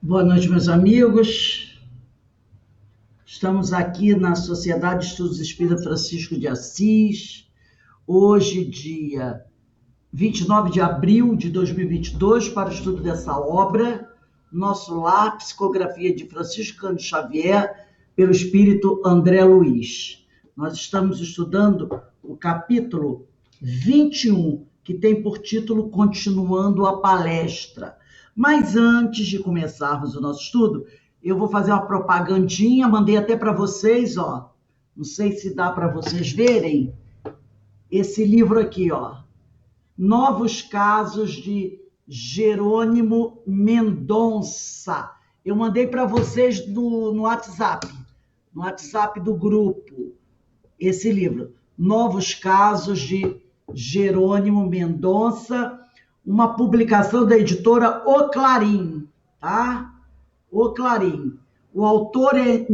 Boa noite, meus amigos. Estamos aqui na Sociedade de Estudos Espírita Francisco de Assis, hoje, dia 29 de abril de 2022, para o estudo dessa obra, Nosso Lar, Psicografia de Francisco Cândido Xavier, pelo Espírito André Luiz. Nós estamos estudando o capítulo 21, que tem por título Continuando a Palestra. Mas antes de começarmos o nosso estudo, eu vou fazer uma propagandinha, mandei até para vocês, ó. Não sei se dá para vocês verem esse livro aqui, ó. Novos Casos de Jerônimo Mendonça. Eu mandei para vocês no WhatsApp do grupo, esse livro. Novos Casos de Jerônimo Mendonça, uma publicação da editora O Clarim, tá? O Clarim. O autor é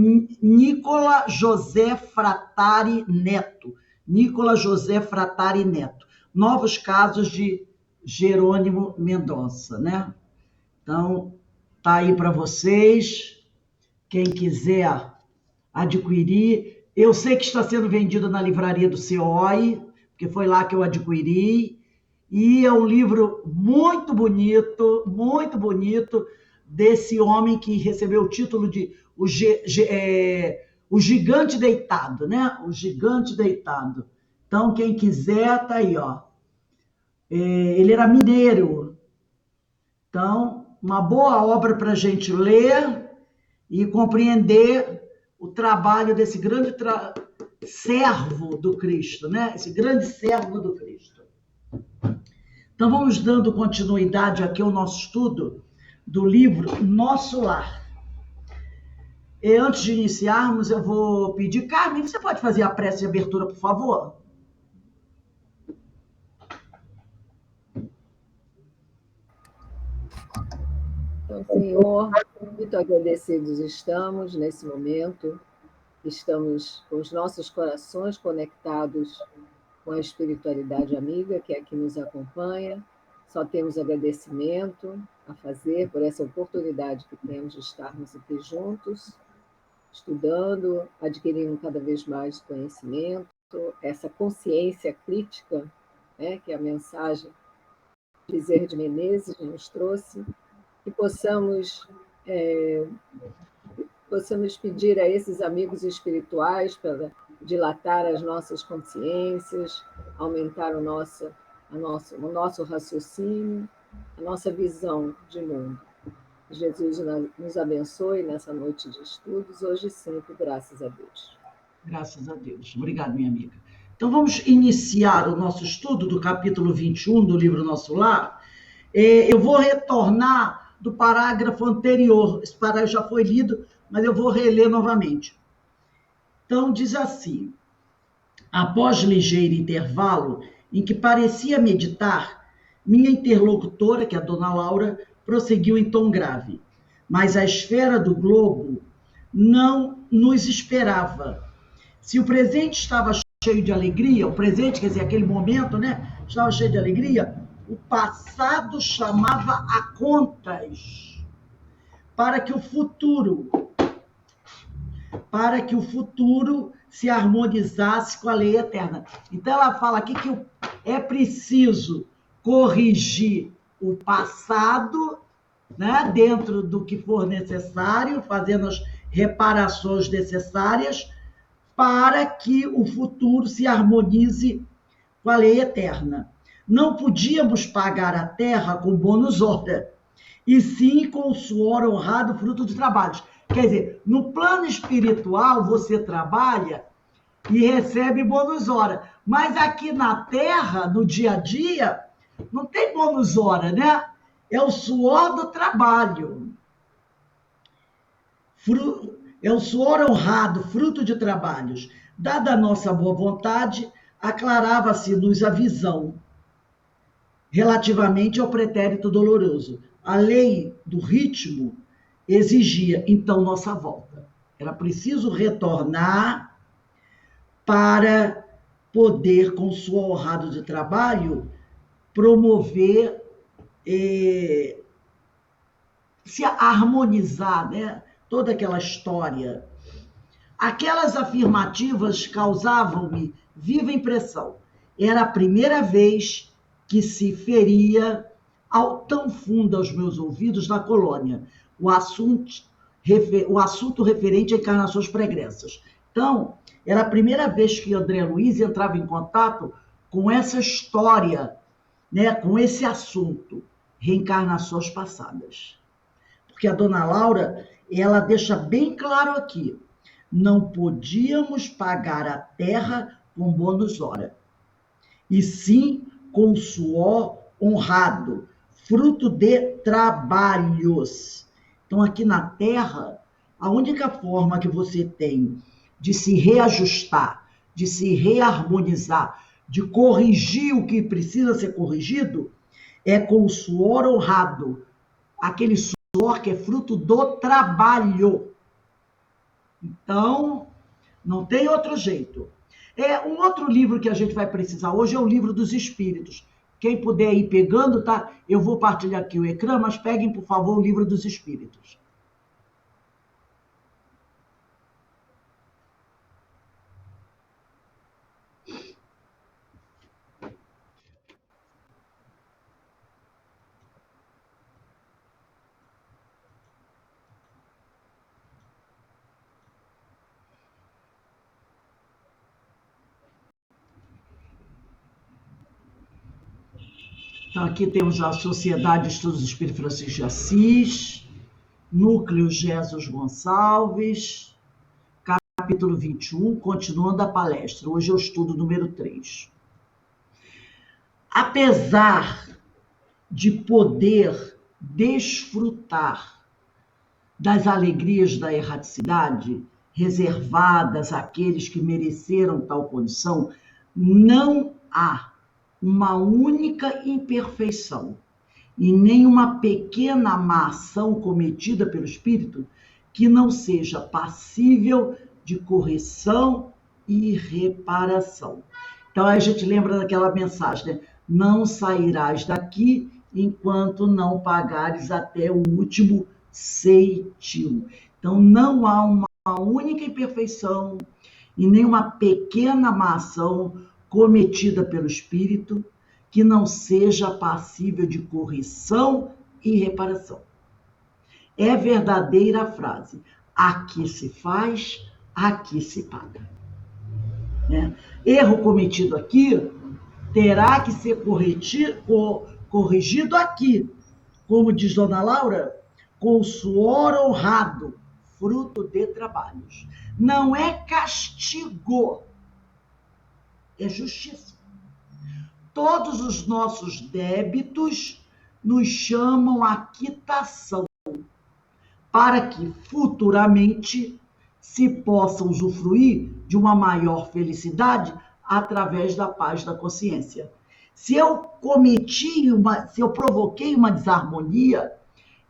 Nicola José Fratari Neto. Nicola José Fratari Neto. Novos Casos de Jerônimo Mendonça, né? Então, tá aí para vocês. Quem quiser adquirir. Eu sei que está sendo vendido na livraria do COI, porque foi lá que eu adquiri. E é um livro muito bonito, desse homem que recebeu o título de O Gigante Deitado, né? O Gigante Deitado. Então, quem quiser, tá aí, ó. Ele era mineiro. Então, uma boa obra para a gente ler e compreender o trabalho desse grande servo do Cristo, né? Esse grande servo do Cristo. Então, vamos dando continuidade aqui ao nosso estudo do livro Nosso Lar. E antes de iniciarmos, eu vou pedir, Carmen, você pode fazer a prece de abertura, por favor? Então, Senhor, muito agradecidos estamos nesse momento, estamos com os nossos corações conectados com a espiritualidade amiga que aqui nos acompanha. Só temos agradecimento a fazer por essa oportunidade que temos de estarmos aqui juntos, estudando, adquirindo cada vez mais conhecimento, essa consciência crítica, né, que a mensagem de Bezerra de Menezes nos trouxe, que possamos pedir a esses amigos espirituais para dilatar as nossas consciências, aumentar o nosso raciocínio, a nossa visão de mundo. Jesus nos abençoe nessa noite de estudos, hoje e sempre, graças a Deus. Graças a Deus. Obrigada, minha amiga. Então, vamos iniciar o nosso estudo do capítulo 21 do livro Nosso Lar. Eu vou retornar do parágrafo anterior. Esse parágrafo já foi lido, mas eu vou reler novamente. Então, diz assim: após ligeiro intervalo em que parecia meditar, minha interlocutora, que é a dona Laura, prosseguiu em tom grave. Mas a esfera do globo não nos esperava. Se o presente estava cheio de alegria, o presente, quer dizer, aquele momento, né, estava cheio de alegria, o passado chamava a contas para que o futuro se harmonizasse com a lei eterna. Então ela fala aqui que é preciso corrigir o passado, né, dentro do que for necessário, fazendo as reparações necessárias para que o futuro se harmonize com a lei eterna. Não podíamos pagar a terra com bônus hora, e sim com o suor honrado fruto de trabalhos. Quer dizer, no plano espiritual você trabalha e recebe bônus hora, mas aqui na terra, no dia a dia, não tem bônus hora, né? É o suor do trabalho. É o suor honrado, fruto de trabalhos. Dada a nossa boa vontade, aclarava-se-nos a visão relativamente ao pretérito doloroso. A lei do ritmo exigia, então, nossa volta. Era preciso retornar para poder, com suor honrado de trabalho, promover se harmonizar, né? Toda aquela história. Aquelas afirmativas causavam-me viva impressão. Era a primeira vez que se feria tão fundo aos meus ouvidos na colônia o assunto referente a encarnações pregressas. Então, era a primeira vez que André Luiz entrava em contato com essa história, né, com esse assunto, reencarnações passadas. Porque a dona Laura, ela deixa bem claro aqui, não podíamos pagar a terra com bônus hora, e sim com suor honrado, fruto de trabalhos. Então, aqui na terra, a única forma que você tem de se reajustar, de se reharmonizar, de corrigir o que precisa ser corrigido, é com o suor honrado, aquele suor que é fruto do trabalho. Então, não tem outro jeito. Um outro livro que a gente vai precisar hoje é o Livro dos Espíritos. Quem puder ir pegando, tá? Eu vou partilhar aqui o ecrã, mas peguem, por favor, o Livro dos Espíritos. Então, aqui temos a Sociedade de Estudos Espírita Francisco de Assis, Núcleo Jesus Gonçalves, capítulo 21, continuando a palestra. Hoje é o estudo número 3. Apesar de poder desfrutar das alegrias da erraticidade, reservadas àqueles que mereceram tal condição, não há uma única imperfeição e nem uma pequena má ação cometida pelo espírito que não seja passível de correção e reparação. Então, aí a gente lembra daquela mensagem, né? Não sairás daqui enquanto não pagares até o último ceitil. Então, não há uma única imperfeição e nem uma pequena má ação cometida pelo espírito que não seja passível de correção e reparação. É verdadeira a frase: aqui se faz, aqui se paga. Erro cometido aqui terá que ser corrigido aqui, como diz dona Laura, com suor honrado, fruto de trabalhos. Não é castigo, é justiça. Todos os nossos débitos nos chamam a quitação, para que futuramente se possa usufruir de uma maior felicidade através da paz da consciência. Se eu provoquei uma desarmonia,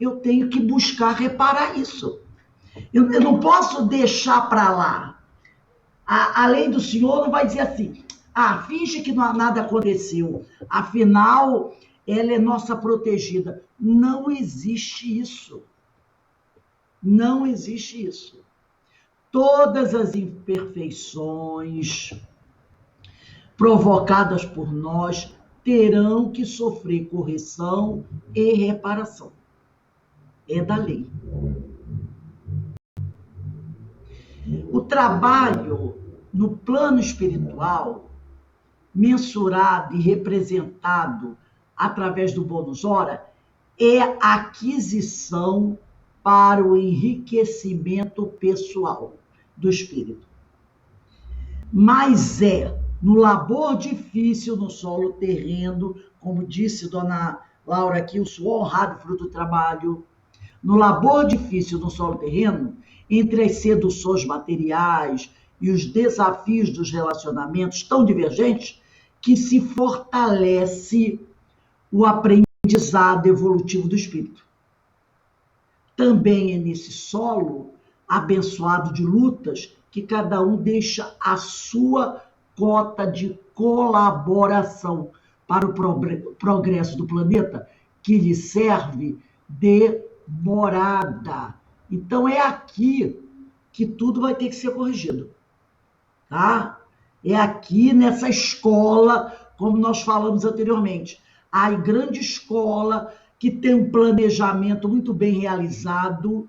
eu tenho que buscar reparar isso. Eu não posso deixar para lá. A lei do Senhor não vai dizer assim: finge que nada aconteceu, afinal, ela é nossa protegida. Não existe isso. Não existe isso. Todas as imperfeições provocadas por nós terão que sofrer correção e reparação. É da lei. O trabalho no plano espiritual, mensurado e representado através do bônus hora, é aquisição para o enriquecimento pessoal do espírito. Mas no labor difícil no solo terreno, como disse dona Laura aqui, o suor honrado fruto do trabalho, no labor difícil no solo terreno, entre as seduções materiais e os desafios dos relacionamentos tão divergentes, que se fortalece o aprendizado evolutivo do espírito. Também é nesse solo abençoado de lutas que cada um deixa a sua cota de colaboração para o progresso do planeta, que lhe serve de morada. Então é aqui que tudo vai ter que ser corrigido, tá? É aqui nessa escola, como nós falamos anteriormente, a grande escola que tem um planejamento muito bem realizado,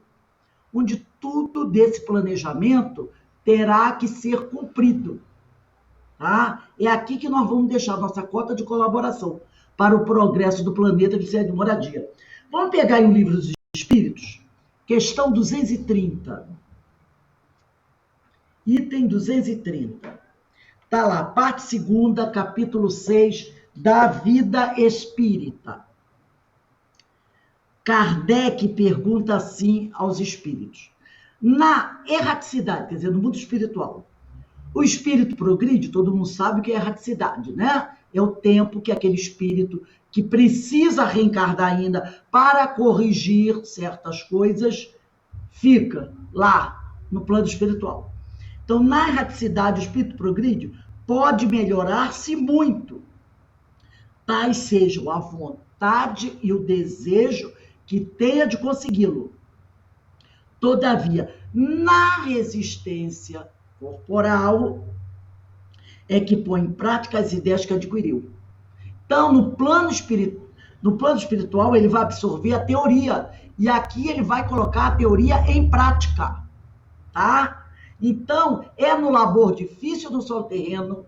onde tudo desse planejamento terá que ser cumprido, tá? É aqui que nós vamos deixar nossa cota de colaboração para o progresso do planeta que serve de moradia. Vamos pegar aí o Livro dos Espíritos, questão 230, item 230. Está lá, parte segunda, capítulo 6, da vida espírita. Kardec pergunta assim aos espíritos. Na erraticidade, quer dizer, no mundo espiritual, o espírito progride, todo mundo sabe o que é erraticidade, né? É o tempo que aquele espírito que precisa reencarnar ainda para corrigir certas coisas, fica lá no plano espiritual. Então, na erraticidade, o espírito progride pode melhorar-se muito. Tais sejam a vontade e o desejo que tenha de consegui-lo. Todavia, na resistência corporal, é que põe em prática as ideias que adquiriu. Então, no plano espiritual, ele vai absorver a teoria. E aqui ele vai colocar a teoria em prática. Tá? Então, é no labor difícil do solo terreno,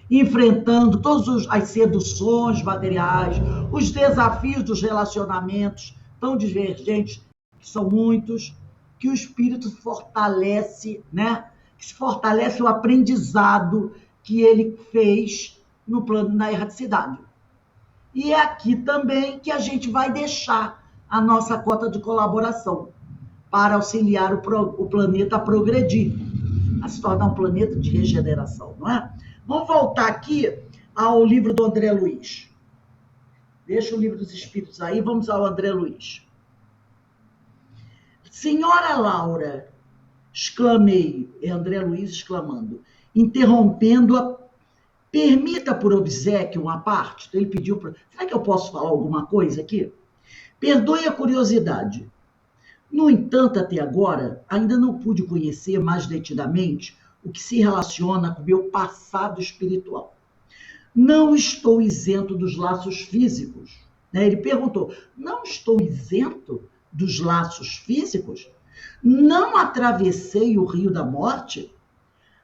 enfrentando todas as seduções materiais, os desafios dos relacionamentos tão divergentes, que são muitos, que o espírito fortalece, né? Que se fortalece o aprendizado que ele fez no plano da erraticidade. E é aqui também que a gente vai deixar a nossa cota de colaboração para auxiliar o planeta a progredir, a se tornar um planeta de regeneração, não é? Vamos voltar aqui ao livro do André Luiz. Deixa o Livro dos Espíritos aí, vamos ao André Luiz. Senhora Laura, exclamei, é André Luiz exclamando, interrompendo-a, permita por obséquio uma parte. Então ele pediu para... Será que eu posso falar alguma coisa aqui? Perdoe a curiosidade. No entanto, até agora, ainda não pude conhecer mais detidamente o que se relaciona com o meu passado espiritual. Não estou isento dos laços físicos. Ele perguntou, não estou isento dos laços físicos? Não atravessei o rio da morte?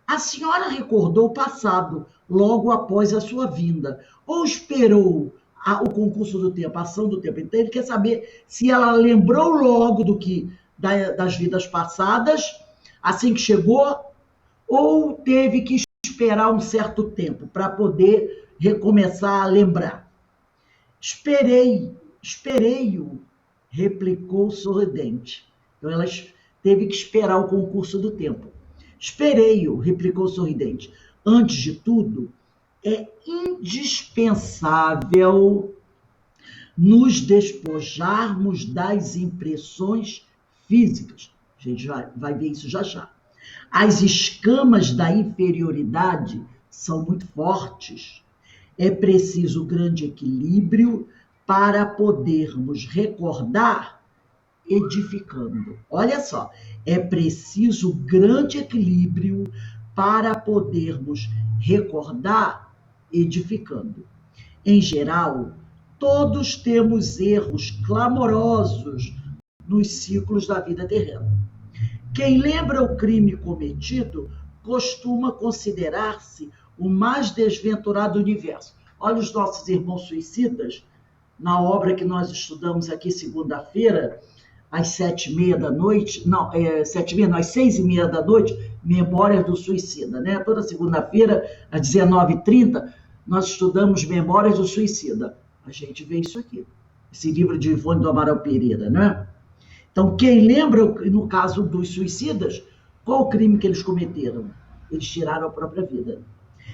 A senhora recordou o passado, logo após a sua vinda, ou esperou o concurso do tempo, a ação do tempo? Então ele quer saber se ela lembrou logo das vidas passadas, assim que chegou, ou teve que esperar um certo tempo para poder recomeçar a lembrar. Esperei-o, replicou sorridente. Então ela teve que esperar o concurso do tempo. Esperei-o, replicou sorridente. Antes de tudo, é indispensável nos despojarmos das impressões físicas. A gente vai ver isso já já. As escamas da inferioridade são muito fortes. É preciso grande equilíbrio para podermos recordar edificando. Olha só, é preciso grande equilíbrio para podermos recordar edificando. Em geral, todos temos erros clamorosos nos ciclos da vida terrena. Quem lembra o crime cometido costuma considerar-se o mais desventurado do universo. Olha os nossos irmãos suicidas, na obra que nós estudamos aqui segunda-feira, às 7h30 da noite, não, 7h30, não, às 6h30 da noite, Memórias do Suicida, né? Toda segunda-feira, às 19h30, nós estudamos Memórias do Suicida. A gente vê isso aqui, esse livro de Ivone do Amaral Pereira, né? Então, quem lembra, no caso dos suicidas, qual o crime que eles cometeram? Eles tiraram a própria vida.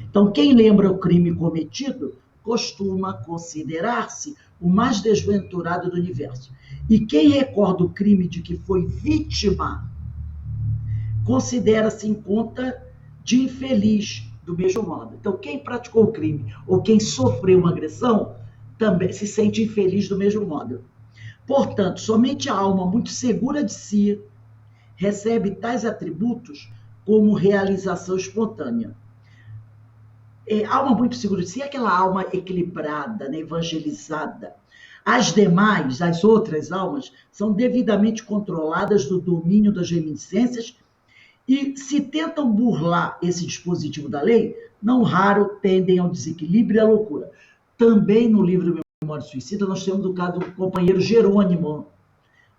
Então, quem lembra o crime cometido costuma considerar-se o mais desventurado do universo. E quem recorda o crime de que foi vítima considera-se em conta de infeliz do mesmo modo. Então, quem praticou o crime ou quem sofreu uma agressão também se sente infeliz do mesmo modo. Portanto, somente a alma muito segura de si recebe tais atributos como realização espontânea. Alma muito segura de si é aquela alma equilibrada, né, evangelizada. As demais, as outras almas, são devidamente controladas do domínio das reminiscências e, se tentam burlar esse dispositivo da lei, não raro tendem ao desequilíbrio e à loucura. Também no livro Memória Suicida, nós temos o caso do companheiro Jerônimo.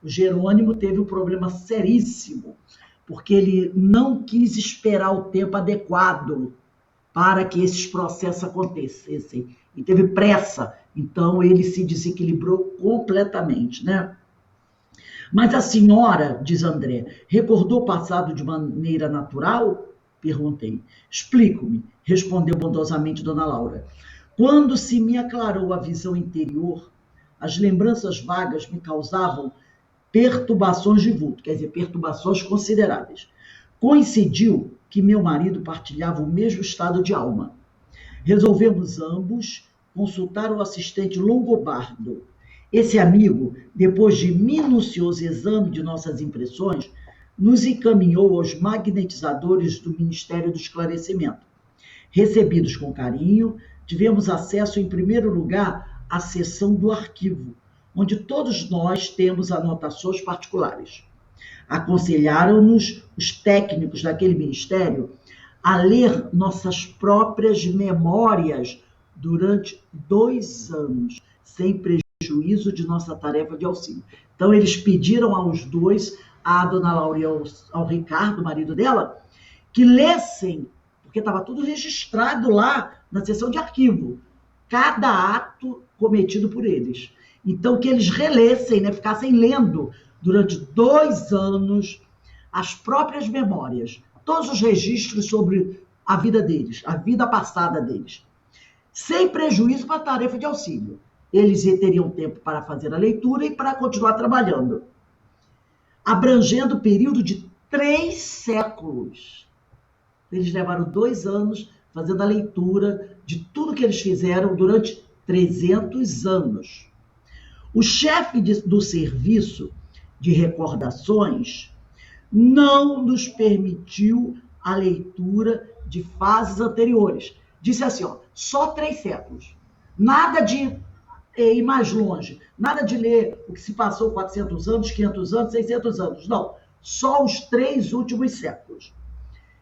O Jerônimo teve um problema seríssimo, porque ele não quis esperar o tempo adequado para que esses processos acontecessem. E teve pressa, então ele se desequilibrou completamente, né? Mas a senhora, diz André, recordou o passado de maneira natural? Perguntei. Explico-me, respondeu bondosamente Dona Laura. Quando se me aclarou a visão interior, as lembranças vagas me causavam perturbações de vulto, quer dizer, perturbações consideráveis. Coincidiu que meu marido partilhava o mesmo estado de alma. Resolvemos ambos consultar o assistente longobardo. Esse amigo, depois de minucioso exame de nossas impressões, nos encaminhou aos magnetizadores do Ministério do Esclarecimento. Recebidos com carinho, tivemos acesso, em primeiro lugar, à seção do arquivo, onde todos nós temos anotações particulares. Aconselharam-nos os técnicos daquele ministério a ler nossas próprias memórias durante 2 anos, sem prejuízo de nossa tarefa de auxílio. Então, eles pediram aos dois, a Dona Laura e ao Ricardo, marido dela, que lessem, porque estava tudo registrado lá na seção de arquivo, cada ato cometido por eles. Então, que eles relessem, né, ficassem lendo durante 2 anos as próprias memórias, todos os registros sobre a vida deles, a vida passada deles, sem prejuízo para a tarefa de auxílio. Eles teriam tempo para fazer a leitura e para continuar trabalhando, abrangendo o período de 3 séculos. Eles levaram 2 anos fazendo a leitura de tudo que eles fizeram durante 300 anos. O chefe do serviço de recordações não nos permitiu a leitura de fases anteriores. Disse assim, ó, só 3 séculos. Nada de ir mais longe, nada de ler o que se passou 400 anos, 500 anos, 600 anos. Não, só os 3 últimos séculos.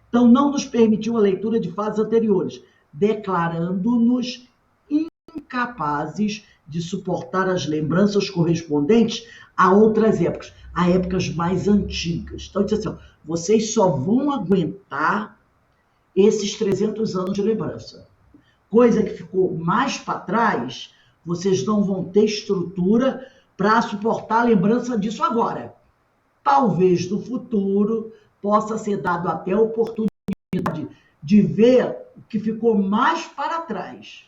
Então, não nos permitiu a leitura de fases anteriores, declarando-nos incapazes de suportar as lembranças correspondentes a outras épocas, a épocas mais antigas. Então, disse assim, ó, vocês só vão aguentar esses 300 anos de lembrança. Coisa que ficou mais para trás, vocês não vão ter estrutura para suportar a lembrança disso agora. Talvez no futuro possa ser dado até a oportunidade de ver o que ficou mais para trás,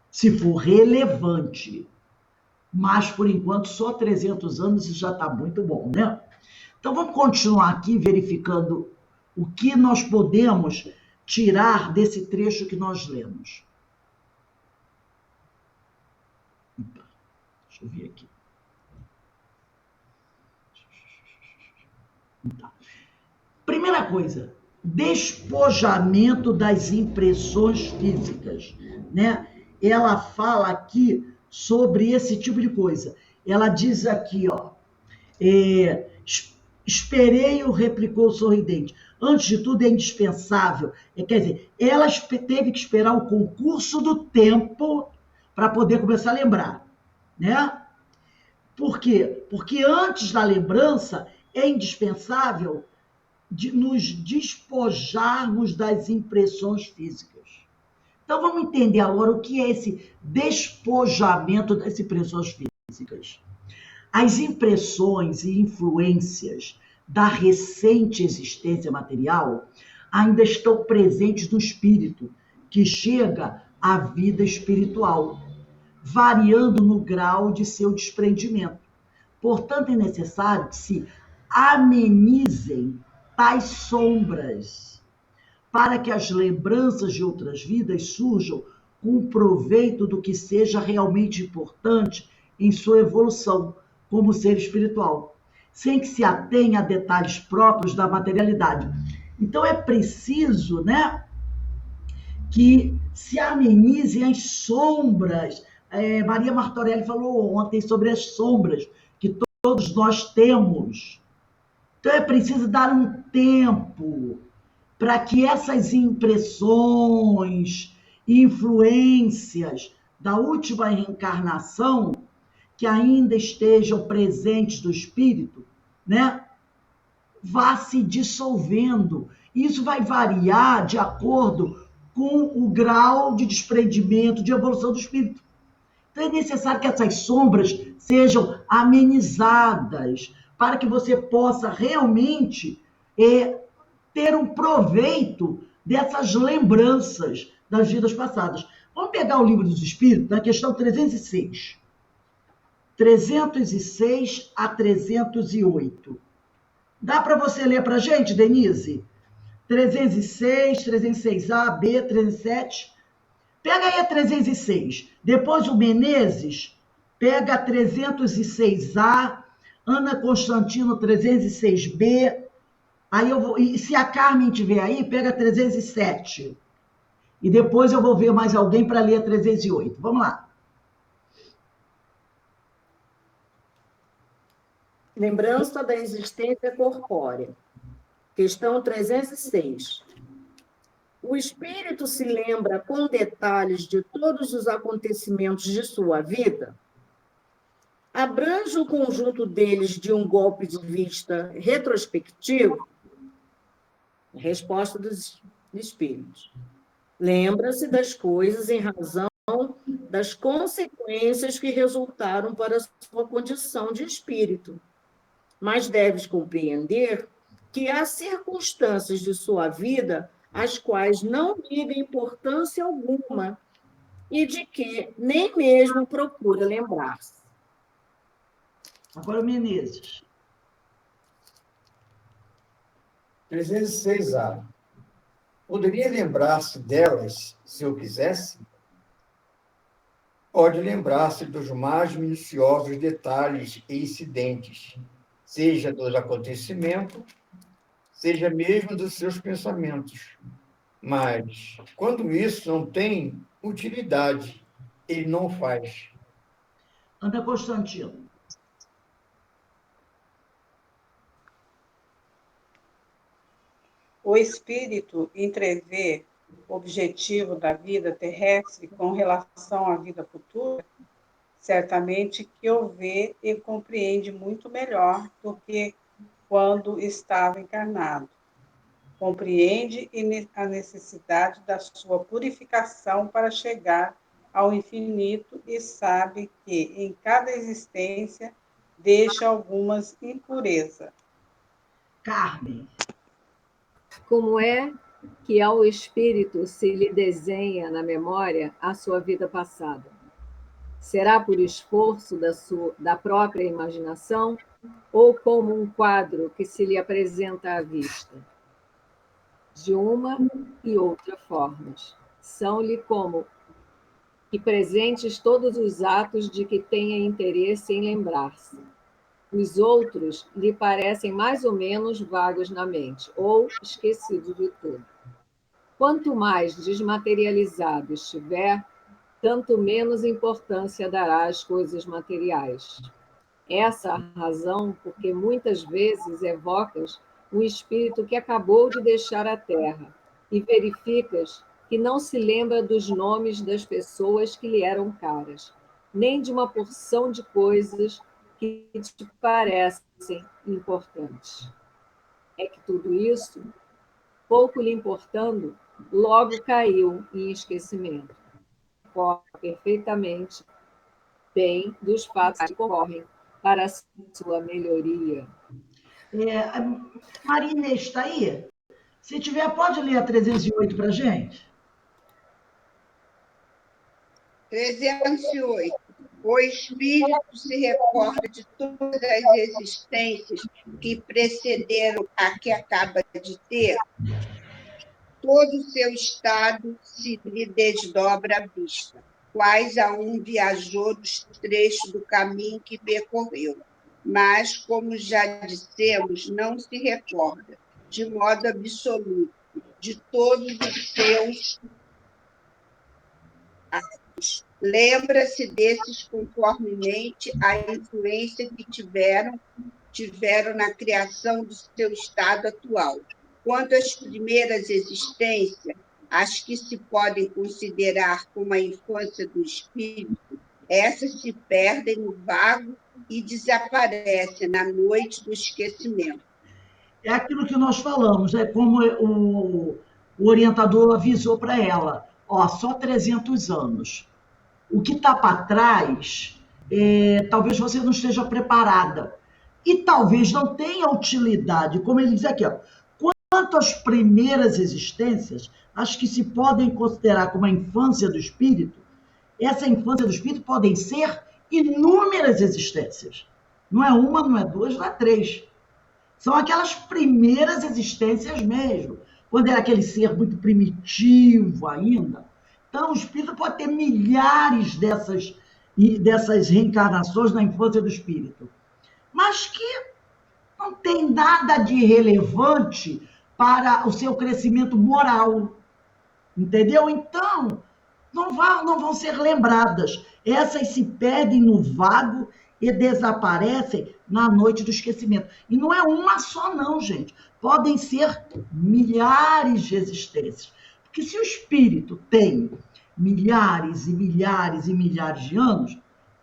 se for relevante. Mas, por enquanto, só 300 anos e já está muito bom, né? Então, vamos continuar aqui verificando o que nós podemos tirar desse trecho que nós lemos. Deixa eu ver aqui. Primeira coisa, despojamento das impressões físicas, né? Ela fala aqui sobre esse tipo de coisa. Ela diz aqui, ó, esperei-o, replicou o sorridente. Antes de tudo, é indispensável. Quer dizer, ela teve que esperar o concurso do tempo para poder começar a lembrar, né? Por quê? Porque antes da lembrança é indispensável nos despojarmos das impressões físicas. Então, vamos entender agora o que é esse despojamento das impressões físicas. As impressões e influências da recente existência material ainda estão presentes no espírito, que chega à vida espiritual, variando no grau de seu desprendimento. Portanto, é necessário que se amenizem tais sombras, para que as lembranças de outras vidas surjam com proveito do que seja realmente importante em sua evolução, como ser espiritual, sem que se atenha a detalhes próprios da materialidade. Então é preciso, né, que se amenizem as sombras. Maria Martorelli falou ontem sobre as sombras que todos nós temos. Então é preciso dar um tempo para que essas impressões, influências da última reencarnação, que ainda estejam presentes do espírito, né, vá se dissolvendo. Isso vai variar de acordo com o grau de desprendimento, de evolução do espírito. Então é necessário que essas sombras sejam amenizadas para que você possa realmente ter um proveito dessas lembranças das vidas passadas. Vamos pegar o Livro dos Espíritos, na questão 306. 306 a 308. Dá para você ler para a gente, Denise? 306, 306A, B, 307. Pega aí a 306. Depois o Menezes pega a 306A, Ana Constantino 306B. Aí eu vou, e se a Carmen tiver aí, pega a 307. E depois eu vou ver mais alguém para ler a 308. Vamos lá. Lembrança da existência corpórea. Questão 306. O espírito se lembra com detalhes de todos os acontecimentos de sua vida? Abrange o conjunto deles de um golpe de vista retrospectivo? Resposta dos espíritos. Lembra-se das coisas em razão das consequências que resultaram para a sua condição de espírito. Mas deves compreender que há circunstâncias de sua vida às quais não liga importância alguma e de que nem mesmo procura lembrar-se. Agora o Menezes. 306A. Poderia lembrar-se delas se eu quisesse? Pode lembrar-se dos mais minuciosos detalhes e incidentes, seja dos acontecimentos, seja mesmo dos seus pensamentos. Mas, quando isso não tem utilidade, ele não faz. Ana Constantino. O espírito entrevê o objetivo da vida terrestre com relação à vida futura? Certamente que o vê e compreende muito melhor do que quando estava encarnado. Compreende a necessidade da sua purificação para chegar ao infinito e sabe que em cada existência deixa algumas impurezas. Carmen. Como é que ao espírito se lhe desenha na memória a sua vida passada? Será por esforço da própria imaginação ou como um quadro que se lhe apresenta à vista? De uma e outra formas. São-lhe como que presentes todos os atos de que tenha interesse em lembrar-se. Os outros lhe parecem mais ou menos vagos na mente, ou esquecidos de tudo. Quanto mais desmaterializado estiver, tanto menos importância dará às coisas materiais. Essa a razão porque muitas vezes evocas um espírito que acabou de deixar a terra e verificas que não se lembra dos nomes das pessoas que lhe eram caras, nem de uma porção de coisas que te parecem importantes. É que tudo isso, pouco lhe importando, logo caiu em esquecimento. Recorda perfeitamente bem dos fatos que ocorrem para a sua melhoria. Maria Inês está aí? Se tiver, pode ler a 308 para a gente? 308. O espírito se recorda de todas as existências que precederam a que acaba de ter. Todo o seu estado se lhe desdobra à vista, quais a um viajou dos trechos do caminho que percorreu. mas, como já dissemos, não se recorda, de modo absoluto, de todos os seus atos. Lembra-se desses conformemente à influência que tiveram na criação do seu estado atual. Quanto às primeiras existências, as que se podem considerar como a infância do espírito, essas se perdem no vago e desaparecem na noite do esquecimento. É aquilo que nós falamos, é como o orientador avisou para ela, ó, só 300 anos. O que está para trás, talvez você não esteja preparada. E talvez não tenha utilidade, como ele diz aqui, ó, quanto às primeiras existências, as que se podem considerar como a infância do espírito, essa infância do espírito podem ser inúmeras existências. Não é uma, não é duas, não é três. São aquelas primeiras existências mesmo, quando era aquele ser muito primitivo ainda. Então, o espírito pode ter milhares dessas reencarnações na infância do espírito, mas que não tem nada de relevante para o seu crescimento moral, entendeu? Então, não vão ser lembradas. Essas se perdem no vago e desaparecem na noite do esquecimento. E não é uma só, não, gente. Podem ser milhares de existências. Porque se o espírito tem milhares e milhares e milhares de anos,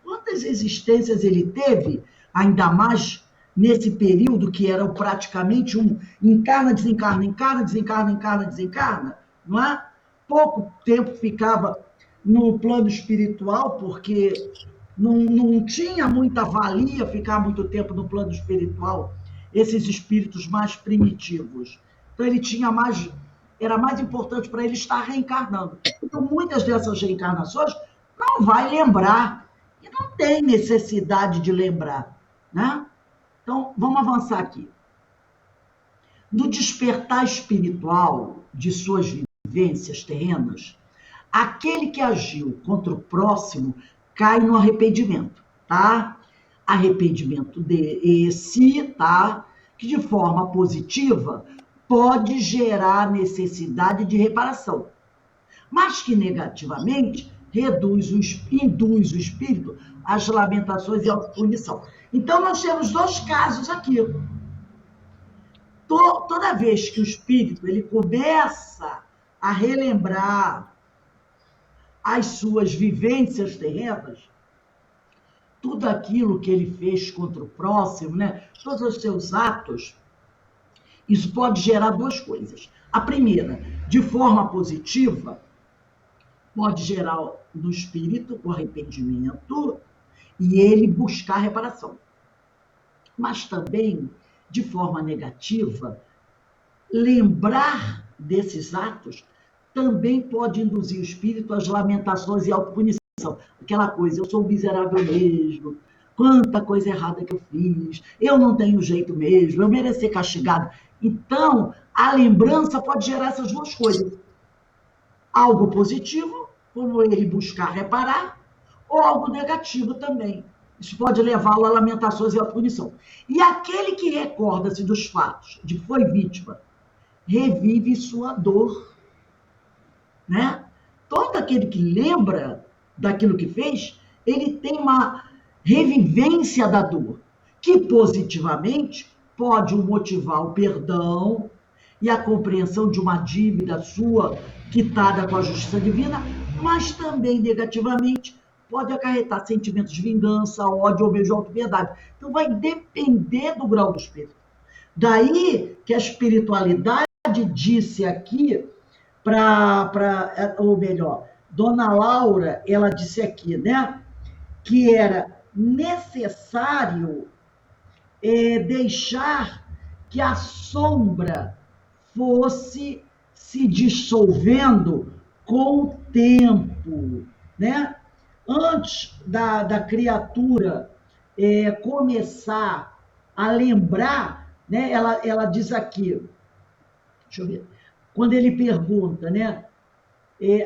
quantas existências ele teve, ainda mais nesse período que era praticamente um encarna, desencarna, encarna, desencarna, encarna, desencarna, não é? Pouco tempo ficava no plano espiritual, porque não tinha muita valia ficar muito tempo no plano espiritual, esses espíritos mais primitivos. Então, era mais importante para ele estar reencarnando. Então, muitas dessas reencarnações não vai lembrar, e não tem necessidade de lembrar, né? Então, vamos avançar aqui. No despertar espiritual de suas vivências terrenas, aquele que agiu contra o próximo cai no arrependimento, tá? Arrependimento desse, tá? Que de forma positiva pode gerar necessidade de reparação, mas que negativamente induz o espírito às lamentações e autopunição. Então, nós temos dois casos aqui. Toda vez que o espírito ele começa a relembrar as suas vivências terrenas, tudo aquilo que ele fez contra o próximo, né? Todos os seus atos, isso pode gerar duas coisas. A primeira, de forma positiva, pode gerar no espírito o arrependimento e ele buscar reparação. Mas também, de forma negativa, lembrar desses atos também pode induzir o espírito às lamentações e autopunição. Aquela coisa, eu sou um miserável mesmo, quanta coisa errada que eu fiz, eu não tenho jeito mesmo, eu mereço ser castigado. Então, a lembrança pode gerar essas duas coisas. Algo positivo, como ele buscar reparar, ou algo negativo também. Isso pode levá-lo a lamentações e autopunição. E aquele que recorda-se dos fatos de que foi vítima, revive sua dor, né? Todo aquele que lembra daquilo que fez, ele tem uma revivência da dor, que positivamente pode motivar o perdão e a compreensão de uma dívida sua quitada com a justiça divina, mas também negativamente pode acarretar sentimentos de vingança, ódio ou mesmo autopiedade. Então vai depender do grau do espírito. Daí que a espiritualidade disse aqui ou melhor, Dona Laura, ela disse aqui, né, que era necessário deixar que a sombra fosse se dissolvendo com o tempo, né? Antes da criatura começar a lembrar, né? Ela diz aqui, deixa eu ver, quando ele pergunta, né?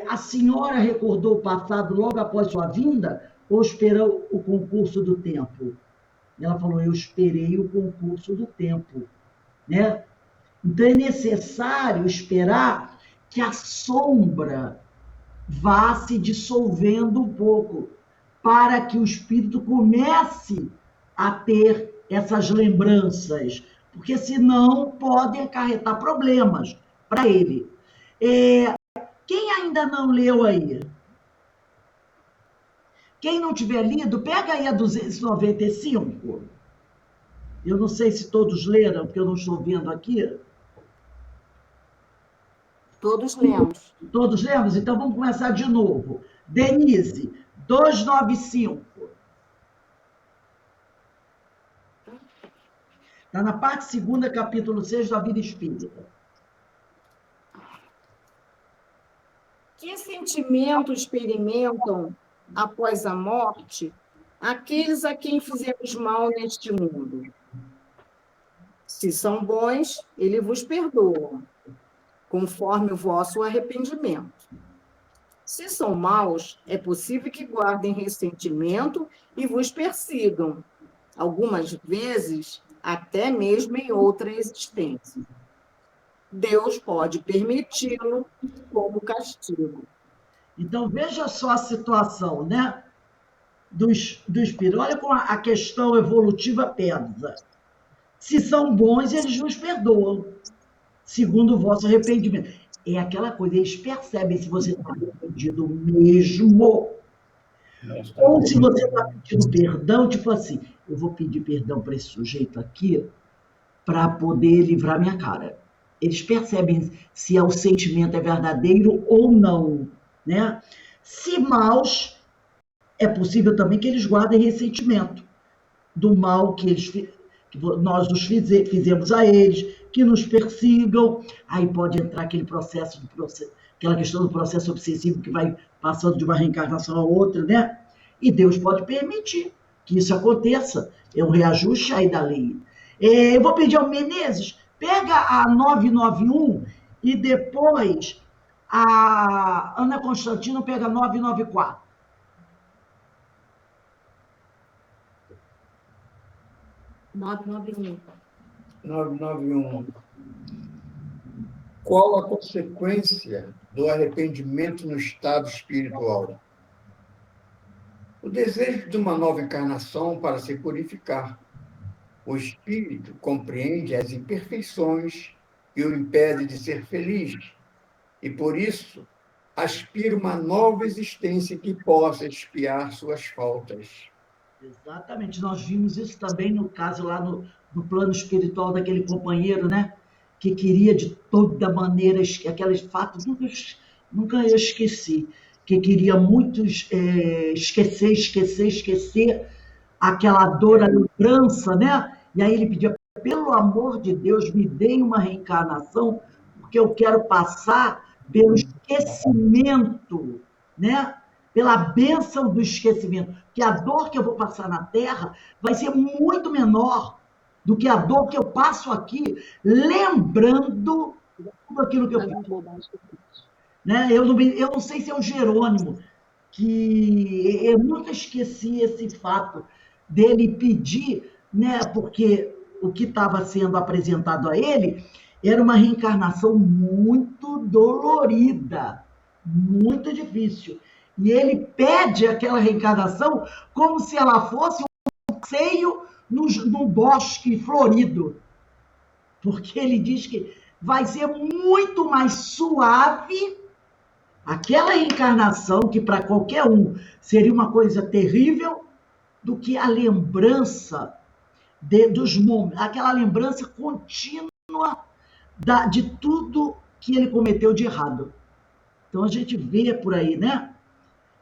A senhora recordou o passado logo após sua vinda ou esperou o concurso do tempo? Ela falou, eu esperei o concurso do tempo, né? Então, é necessário esperar que a sombra vá se dissolvendo um pouco, para que o espírito comece a ter essas lembranças, porque senão podem acarretar problemas para ele. Quem ainda não leu aí? Quem não tiver lido, pega aí a 295. Eu não sei se todos leram, porque eu não estou vendo aqui. Todos lemos. Todos lemos? Então vamos começar de novo. Denise, 295. Está na parte 2ª, capítulo 6 da Vida Espírita. Que sentimento experimentam após a morte aqueles a quem fizemos mal neste mundo? Se são bons, ele vos perdoa, conforme o vosso arrependimento. Se são maus, é possível que guardem ressentimento e vos persigam, algumas vezes até mesmo em outra existência. Deus pode permiti-lo como castigo. Então, veja só a situação, né? Do espírito. Olha como a questão evolutiva pesa. Se são bons, eles nos perdoam, segundo o vosso arrependimento. É aquela coisa, eles percebem se você está arrependido mesmo, ou se você está pedindo perdão, tipo assim, eu vou pedir perdão para esse sujeito aqui para poder livrar minha cara. Eles percebem se o sentimento é verdadeiro ou não, né? Se maus, é possível também que eles guardem ressentimento do mal que nós nos fizemos a eles, que nos persigam. Aí pode entrar aquela questão do processo obsessivo que vai passando de uma reencarnação a outra, né? E Deus pode permitir que isso aconteça. É um reajuste aí da lei. Eu vou pedir ao Menezes, pega a 991 e depois a Ana Constantino pega a 994. 991. 991. Qual a consequência do arrependimento no estado espiritual? O desejo de uma nova encarnação para se purificar. O espírito compreende as imperfeições e o impede de ser feliz, e por isso aspira uma nova existência que possa expiar suas faltas. Exatamente, nós vimos isso também no caso lá no plano espiritual daquele companheiro, né? Que queria de toda maneira, aqueles fatos, nunca eu esqueci, que queria muito esquecer aquela dor, a lembrança, né? E aí ele pedia, pelo amor de Deus, me dê uma reencarnação, porque eu quero passar pelo esquecimento, né? Pela bênção do esquecimento, que a dor que eu vou passar na Terra vai ser muito menor do que a dor que eu passo aqui, lembrando tudo aquilo que eu fiz. Né? Eu não sei se é o Jerônimo, que eu nunca esqueci esse fato dele pedir, né? Porque o que estava sendo apresentado a ele era uma reencarnação muito dolorida, muito difícil. E ele pede aquela reencarnação como se ela fosse um passeio num bosque florido. Porque ele diz que vai ser muito mais suave aquela reencarnação, que para qualquer um seria uma coisa terrível, do que a lembrança dos momentos, aquela lembrança contínua de tudo que ele cometeu de errado. Então a gente vê por aí, né?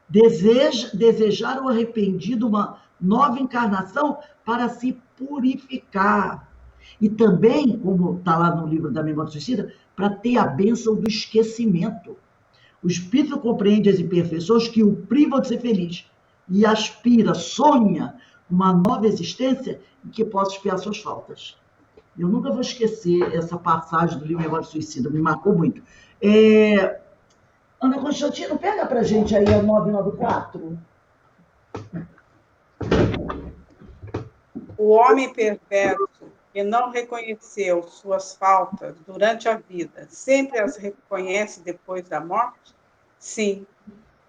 Desejar o arrependido uma nova encarnação para se purificar. E também, como está lá no livro da Memória Suicida, para ter a bênção do esquecimento. O espírito compreende as imperfeições que o privam de ser feliz e aspira, sonha uma nova existência em que possa expiar suas faltas. Eu nunca vou esquecer essa passagem do livro Memória Suicida, me marcou muito. Ana Constantino, pega pra gente aí a 994. O homem perverso que não reconheceu suas faltas durante a vida, sempre as reconhece depois da morte? Sim,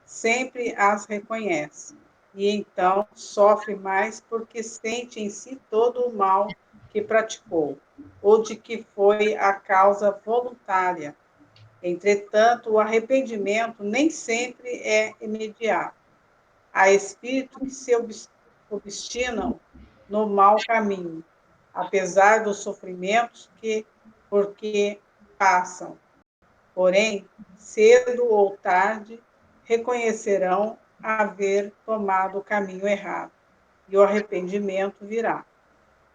sempre as reconhece. E então sofre mais porque sente em si todo o mal que praticou, ou de que foi a causa voluntária. Entretanto, o arrependimento nem sempre é imediato. Há espíritos que se obstinam no mau caminho, apesar dos sofrimentos que porque passam. Porém, cedo ou tarde, reconhecerão haver tomado o caminho errado, e o arrependimento virá.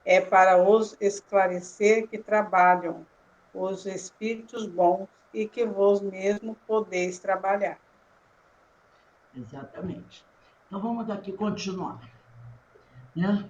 É para os esclarecer que trabalham os espíritos bons e que vós mesmo podeis trabalhar. Exatamente. Então vamos daqui continuar, né?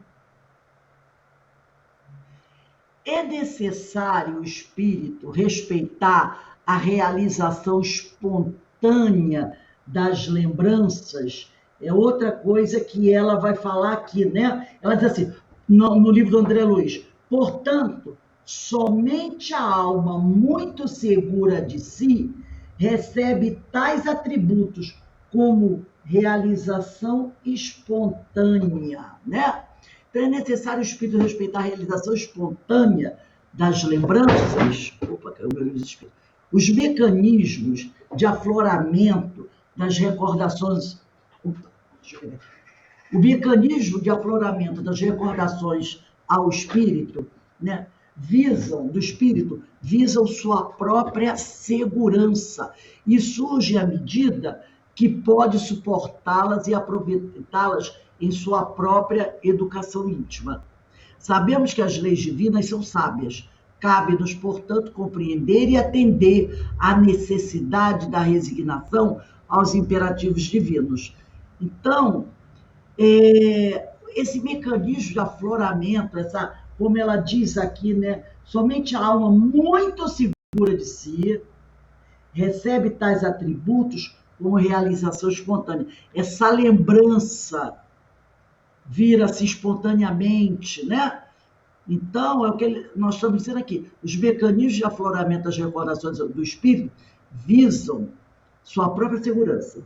É necessário o espírito respeitar a realização espontânea das lembranças. É outra coisa que ela vai falar aqui, né? Ela diz assim, no livro do André Luiz, portanto, somente a alma muito segura de si recebe tais atributos como realização espontânea, né? Então, é necessário o espírito respeitar a realização espontânea das lembranças. Opa, caiu meu livro de espírito. Os mecanismos de afloramento das recordações. Opa, deixa eu ver. O mecanismo de afloramento das recordações ao espírito, né, visam sua própria segurança e surge à medida que pode suportá-las e aproveitá-las em sua própria educação íntima. Sabemos que as leis divinas são sábias. Cabe-nos, portanto, compreender e atender à necessidade da resignação aos imperativos divinos. Então, esse mecanismo de afloramento, como ela diz aqui, né, somente a alma muito segura de si recebe tais atributos como realização espontânea. Essa lembrança vira-se espontaneamente, né? Então, é o que nós estamos dizendo aqui. Os mecanismos de afloramento das recordações do espírito visam sua própria segurança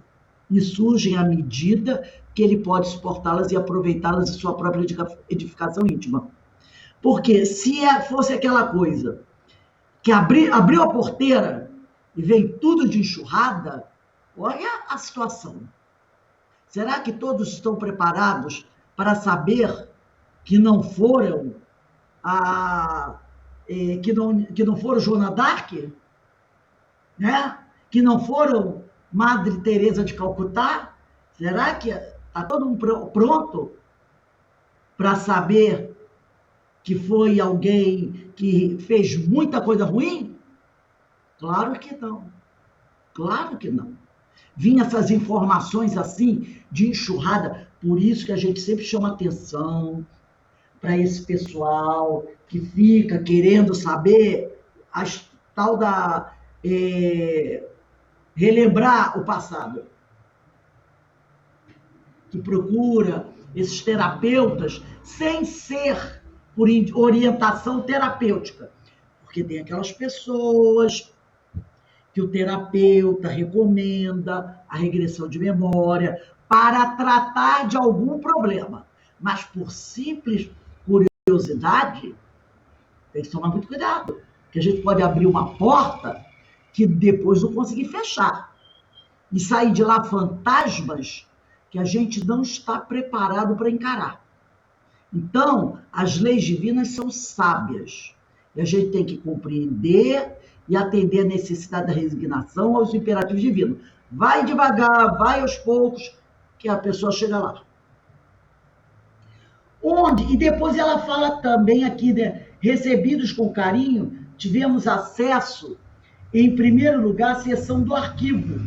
e surgem à medida que ele pode suportá-las e aproveitá-las em sua própria edificação íntima. Porque se fosse aquela coisa que abriu a porteira e veio tudo de enxurrada, olha a situação. Será que todos estão preparados para saber que não foram que não foram Joana d'Arc, né? Que não foram Madre Teresa de Calcutá? Será que está todo mundo pronto para saber que foi alguém que fez muita coisa ruim? Claro que não. Claro que não. Vinha essas informações assim, de enxurrada, por isso que a gente sempre chama atenção para esse pessoal que fica querendo saber tal da relembrar o passado, que procura esses terapeutas sem ser por orientação terapêutica, porque tem aquelas pessoas que o terapeuta recomenda a regressão de memória para tratar de algum problema, mas por simples curiosidade, tem que tomar muito cuidado, porque a gente pode abrir uma porta que depois não conseguir fechar e sair de lá fantasmas que a gente não está preparado para encarar. Então, as leis divinas são sábias e a gente tem que compreender e atender a necessidade da resignação aos imperativos divinos. Vai devagar, vai aos poucos, que a pessoa chega lá. E depois ela fala também aqui, né? Recebidos com carinho, tivemos acesso, em primeiro lugar, à seção do arquivo,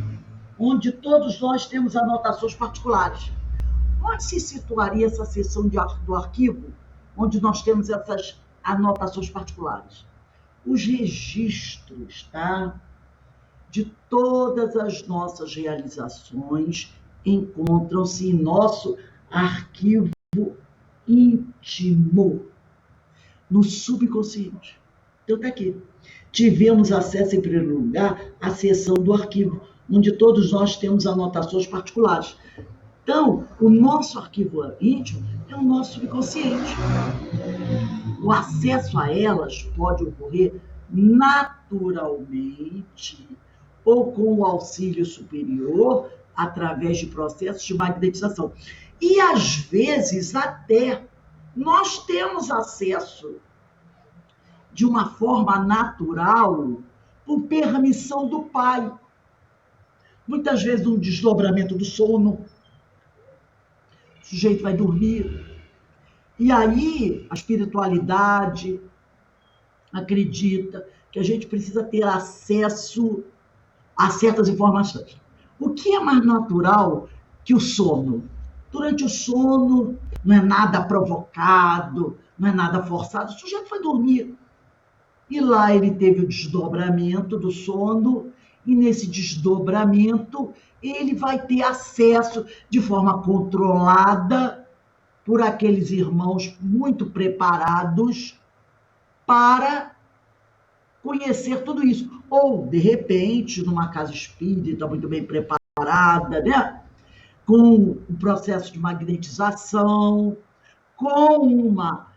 onde todos nós temos anotações particulares. Onde se situaria essa seção do arquivo, onde nós temos essas anotações particulares? Os registros, tá? De todas as nossas realizações encontram-se em nosso arquivo íntimo, no subconsciente. Então está aqui. Tivemos acesso, em primeiro lugar, à seção do arquivo, onde todos nós temos anotações particulares. Então, o nosso arquivo íntimo é o nosso subconsciente. O acesso a elas pode ocorrer naturalmente ou com o auxílio superior, através de processos de magnetização. E, às vezes, até nós temos acesso de uma forma natural por permissão do Pai. Muitas vezes, um desdobramento do sono, o sujeito vai dormir, e aí a espiritualidade acredita que a gente precisa ter acesso a certas informações. O que é mais natural que o sono? Durante o sono, não é nada provocado, não é nada forçado, o sujeito vai dormir. E lá ele teve o desdobramento do sono, e nesse desdobramento ele vai ter acesso de forma controlada por aqueles irmãos muito preparados para conhecer tudo isso. Ou, de repente, numa casa espírita muito bem preparada, né? Com um processo de magnetização, com uma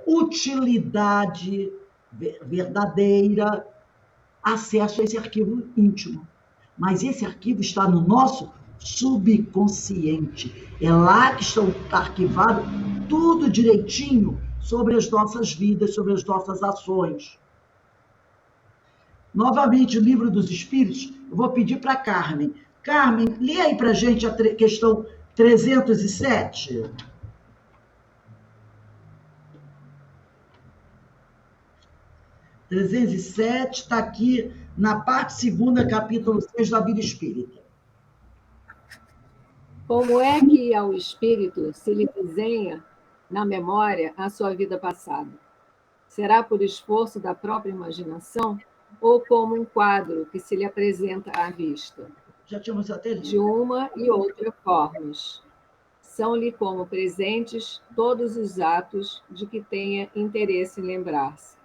utilidade verdadeira, acesso a esse arquivo íntimo. Mas esse arquivo está no nosso subconsciente. É lá que está arquivado tudo direitinho sobre as nossas vidas, sobre as nossas ações. Novamente, o Livro dos Espíritos, eu vou pedir para a Carmen. Carmen, lê aí para a gente a questão 307. Está aqui na parte 2ª, capítulo 6 da Vida Espírita. Como é que ao espírito se lhe desenha na memória a sua vida passada? Será por esforço da própria imaginação ou como um quadro que se lhe apresenta à vista? Já tínhamos até lido. De uma e outra formas. São-lhe como presentes todos os atos de que tenha interesse em lembrar-se.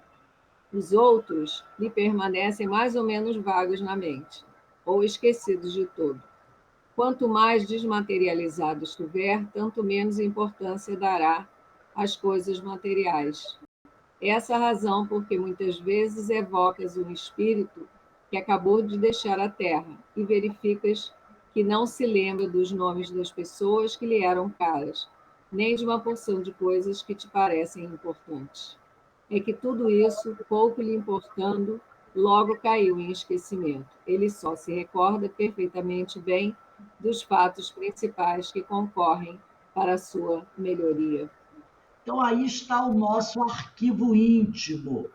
Os outros lhe permanecem mais ou menos vagos na mente, ou esquecidos de todo. Quanto mais desmaterializado estiver, tanto menos importância dará às coisas materiais. Essa é a razão porque muitas vezes evocas um espírito que acabou de deixar a Terra e verificas que não se lembra dos nomes das pessoas que lhe eram caras, nem de uma porção de coisas que te parecem importantes. É que tudo isso, pouco lhe importando, logo caiu em esquecimento. Ele só se recorda perfeitamente bem dos fatos principais que concorrem para a sua melhoria. Então, aí está o nosso arquivo íntimo,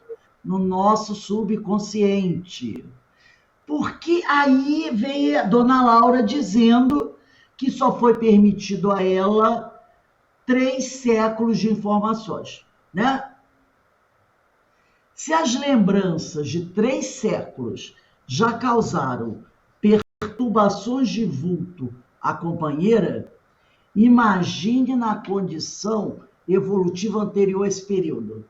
no nosso subconsciente. Porque aí vem a dona Laura dizendo que só foi permitido a ela 3 séculos de informações, né? Se as lembranças de 3 séculos já causaram perturbações de vulto à companheira, imagine na condição evolutiva anterior a esse período.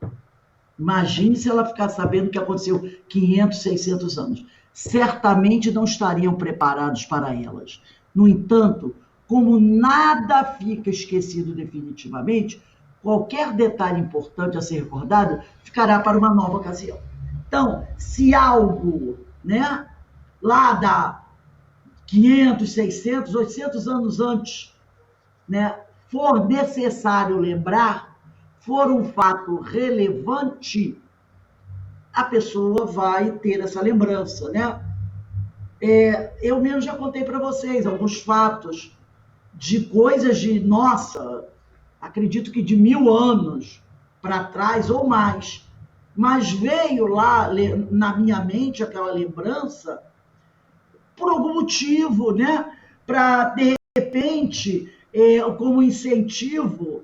Imagine se ela ficar sabendo o que aconteceu 500, 600 anos. Certamente não estariam preparados para elas. No entanto, como nada fica esquecido definitivamente, qualquer detalhe importante a ser recordado ficará para uma nova ocasião. Então, se algo, né, lá da 500, 600, 800 anos antes, né, for necessário lembrar, for um fato relevante, a pessoa vai ter essa lembrança, né? Eu mesmo já contei para vocês alguns fatos de coisas de, nossa, acredito que de 1000 anos para trás ou mais, mas veio lá na minha mente aquela lembrança por algum motivo, né? Para, de repente, como incentivo,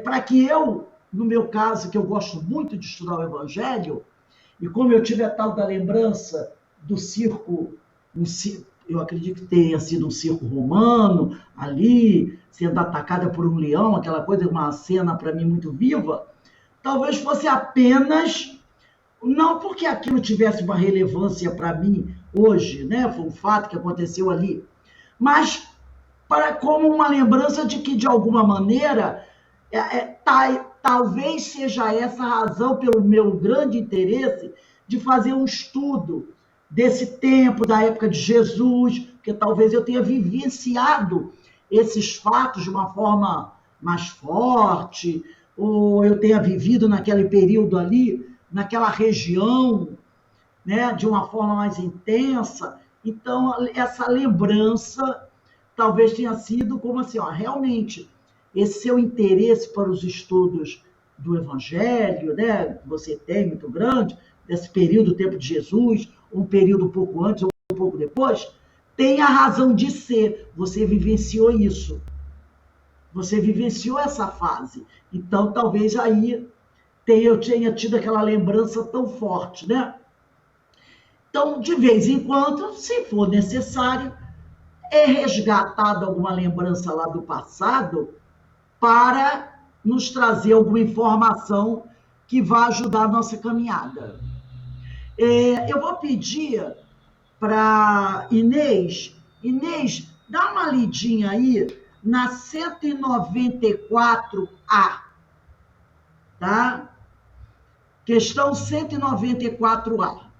para que eu, no meu caso, que eu gosto muito de estudar o Evangelho, e como eu tive a tal da lembrança do circo, eu acredito que tenha sido um circo romano, ali, sendo atacada por um leão, aquela coisa, uma cena para mim muito viva, talvez fosse apenas, não porque aquilo tivesse uma relevância para mim hoje, né? Foi um fato que aconteceu ali, mas como uma lembrança de que, de alguma maneira, talvez seja essa a razão pelo meu grande interesse de fazer um estudo desse tempo, da época de Jesus, porque talvez eu tenha vivenciado esses fatos de uma forma mais forte, ou eu tenha vivido naquele período ali, naquela região, né, de uma forma mais intensa. Então, essa lembrança talvez tenha sido como assim, ó, realmente, esse seu interesse para os estudos do Evangelho, né, que você tem muito grande, desse período, tempo de Jesus, um período um pouco antes ou um pouco depois, tem a razão de ser. Você vivenciou isso. Você vivenciou essa fase. Então, talvez aí eu tenha tido aquela lembrança tão forte, né? Então, de vez em quando, se for necessário, é resgatado alguma lembrança lá do passado para nos trazer alguma informação que vá ajudar a nossa caminhada. Eu vou pedir para Inês, dá uma lidinha aí na 194A, tá? Questão 194A.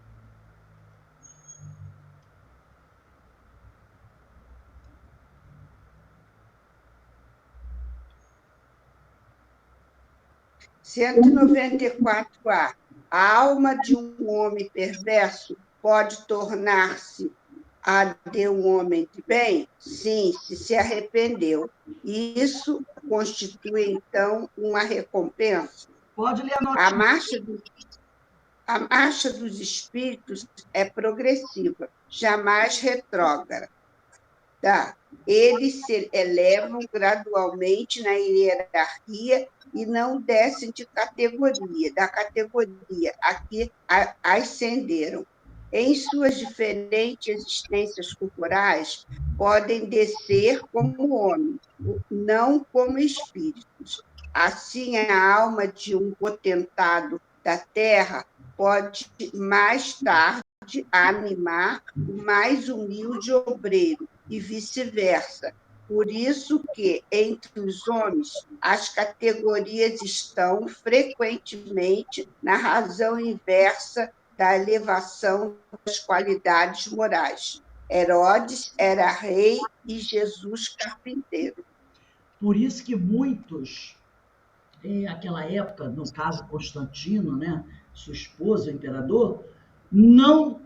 Cento e 94A. A alma de um homem perverso pode tornar-se a de um homem de bem? Sim, se arrependeu. Isso constitui, então, uma recompensa. Pode ler a notinha. A marcha dos espíritos é progressiva, jamais retrógrada. Tá? Eles se elevam gradualmente na hierarquia e não descem da categoria a que ascenderam. Em suas diferentes existências corporais, podem descer como homens, não como espíritos. Assim, a alma de um potentado da Terra pode, mais tarde, animar o mais humilde obreiro, e vice-versa. Por isso que, entre os homens, as categorias estão frequentemente na razão inversa da elevação das qualidades morais. Herodes era rei e Jesus carpinteiro. Por isso que muitos, naquela época, no caso Constantino, né, sua esposa, o imperador, não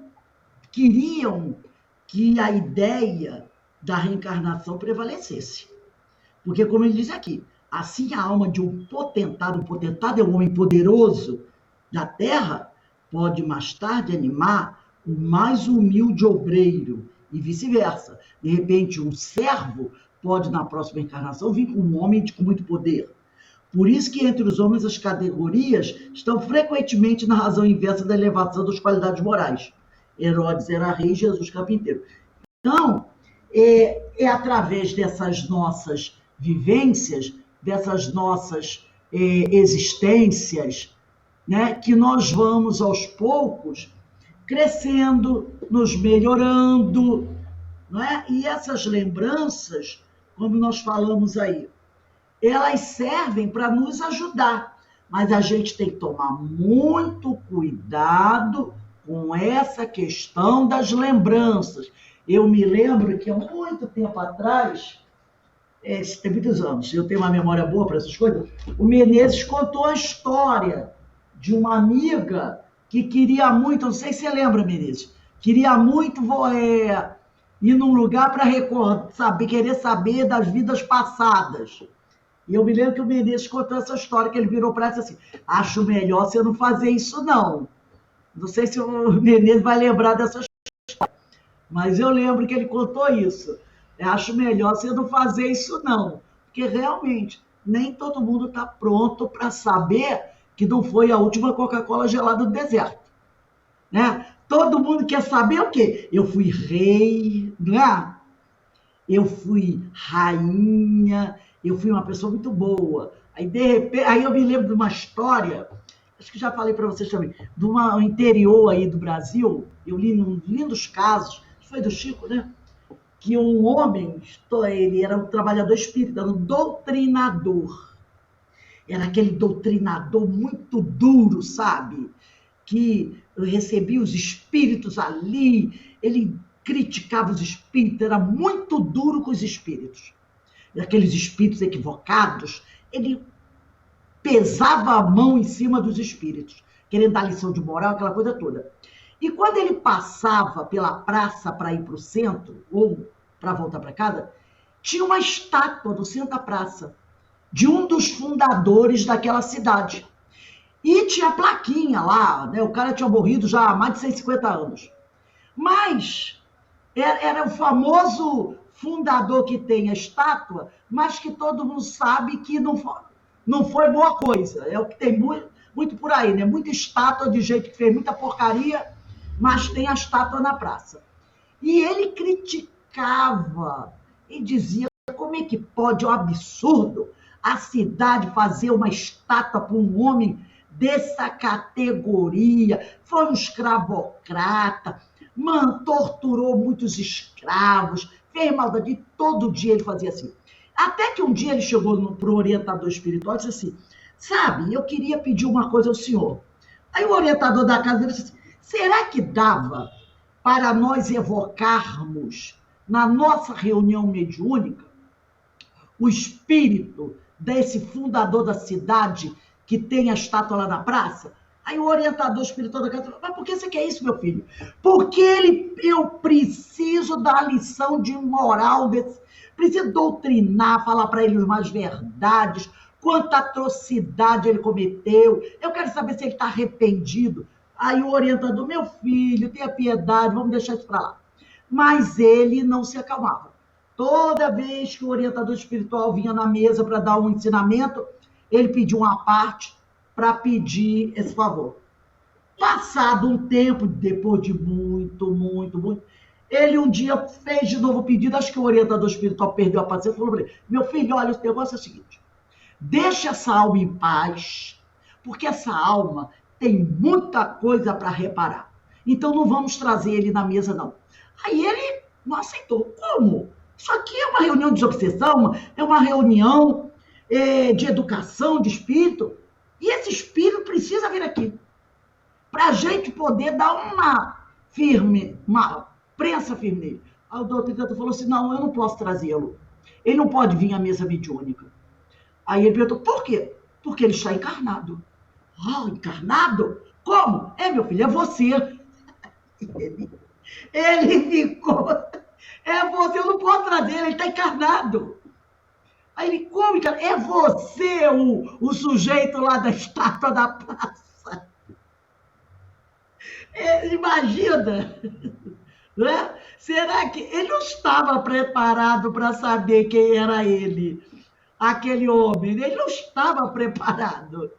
queriam que a ideia da reencarnação prevalecesse. Porque, como ele diz aqui, assim a alma de um potentado é um homem poderoso da terra, pode mais tarde animar o mais humilde obreiro, e vice-versa. De repente, um servo pode, na próxima encarnação, vir com um homem com muito poder. Por isso que entre os homens as categorias estão frequentemente na razão inversa da elevação das qualidades morais. Herodes era rei, Jesus carpinteiro. Então, é através dessas nossas vivências, dessas nossas existências, né, que nós vamos, aos poucos, crescendo, nos melhorando, não é? E essas lembranças, como nós falamos aí, elas servem para nos ajudar, mas a gente tem que tomar muito cuidado com essa questão das lembranças. Eu me lembro que há muito tempo atrás, tem muitos anos, eu tenho uma memória boa para essas coisas, o Menezes contou a história de uma amiga que queria muito, não sei se você lembra, Menezes, queria muito ir num lugar para querer saber das vidas passadas. E eu me lembro que o Menezes contou essa história, que ele virou para ela assim, acho melhor você não fazer isso, não. Não sei se o Menezes vai lembrar dessa história, mas eu lembro que ele contou isso. Eu acho melhor você não fazer isso, não. Porque realmente, nem todo mundo está pronto para saber que não foi a última Coca-Cola gelada do deserto. né? Todo mundo quer saber o quê? Eu fui rei, né? Eu fui rainha, eu fui uma pessoa muito boa. Aí, de repente, aí eu me lembro de uma história, acho que já falei para vocês também, de um interior aí do Brasil, eu li num lindos casos, foi do Chico, né? Que um homem, ele era um trabalhador espírita, era um doutrinador. Era aquele doutrinador muito duro, sabe? Que recebia os espíritos ali, ele criticava os espíritos, era muito duro com os espíritos. Aqueles espíritos equivocados, ele pesava a mão em cima dos espíritos, querendo dar lição de moral, aquela coisa toda. E quando ele passava pela praça para ir para o centro, ou para voltar para casa, tinha uma estátua no centro da praça, de um dos fundadores daquela cidade. E tinha plaquinha lá, né? O cara tinha morrido já há mais de 150 anos. Mas era o famoso fundador que tem a estátua, mas que todo mundo sabe que não foi boa coisa. É o que tem muito por aí, né? Muita estátua de gente que fez muita porcaria, mas tem a estátua na praça. E ele criticava e dizia como é que pode, é um absurdo, a cidade fazer uma estátua para um homem dessa categoria, foi um escravocrata, torturou muitos escravos, fez maldade, todo dia ele fazia assim. Até que um dia ele chegou para o orientador espiritual e disse assim, sabe, eu queria pedir uma coisa ao senhor. Aí o orientador da casa dele disse assim, será que dava para nós evocarmos na nossa reunião mediúnica o espírito desse fundador da cidade que tem a estátua lá na praça? Aí o orientador espiritual da casa falou, mas por que você quer isso, meu filho? Porque eu preciso dar lição de moral, preciso doutrinar, falar para ele umas verdades, quanta atrocidade ele cometeu, eu quero saber se ele está arrependido. Aí o orientador, meu filho, tenha piedade, vamos deixar isso para lá. Mas ele não se acalmava. Toda vez que o orientador espiritual vinha na mesa para dar um ensinamento, ele pediu uma parte para pedir esse favor. Passado um tempo, depois de muito, ele um dia fez de novo o pedido, acho que o orientador espiritual perdeu a paciência e falou para ele, meu filho, olha, o negócio é o seguinte, deixa essa alma em paz, porque essa alma tem muita coisa para reparar. Então não vamos trazer ele na mesa, não. Aí ele não aceitou. Como? Isso aqui é uma reunião de desobsessão, é uma reunião de educação, de espírito. E esse espírito precisa vir aqui. Para a gente poder dar uma prensa firme nele. Aí o doutor falou assim, não, eu não posso trazê-lo. Ele não pode vir à mesa mediúnica. Aí ele perguntou, por quê? Porque ele está encarnado. Oh, encarnado? Como? Meu filho, é você. Ele ficou, você, eu não posso trazer, ele está encarnado. Aí ele, como, encarnado? É você o sujeito lá da estátua da praça. Imagina, né? Será que ele não estava preparado para saber quem era ele? Aquele homem, ele não estava preparado.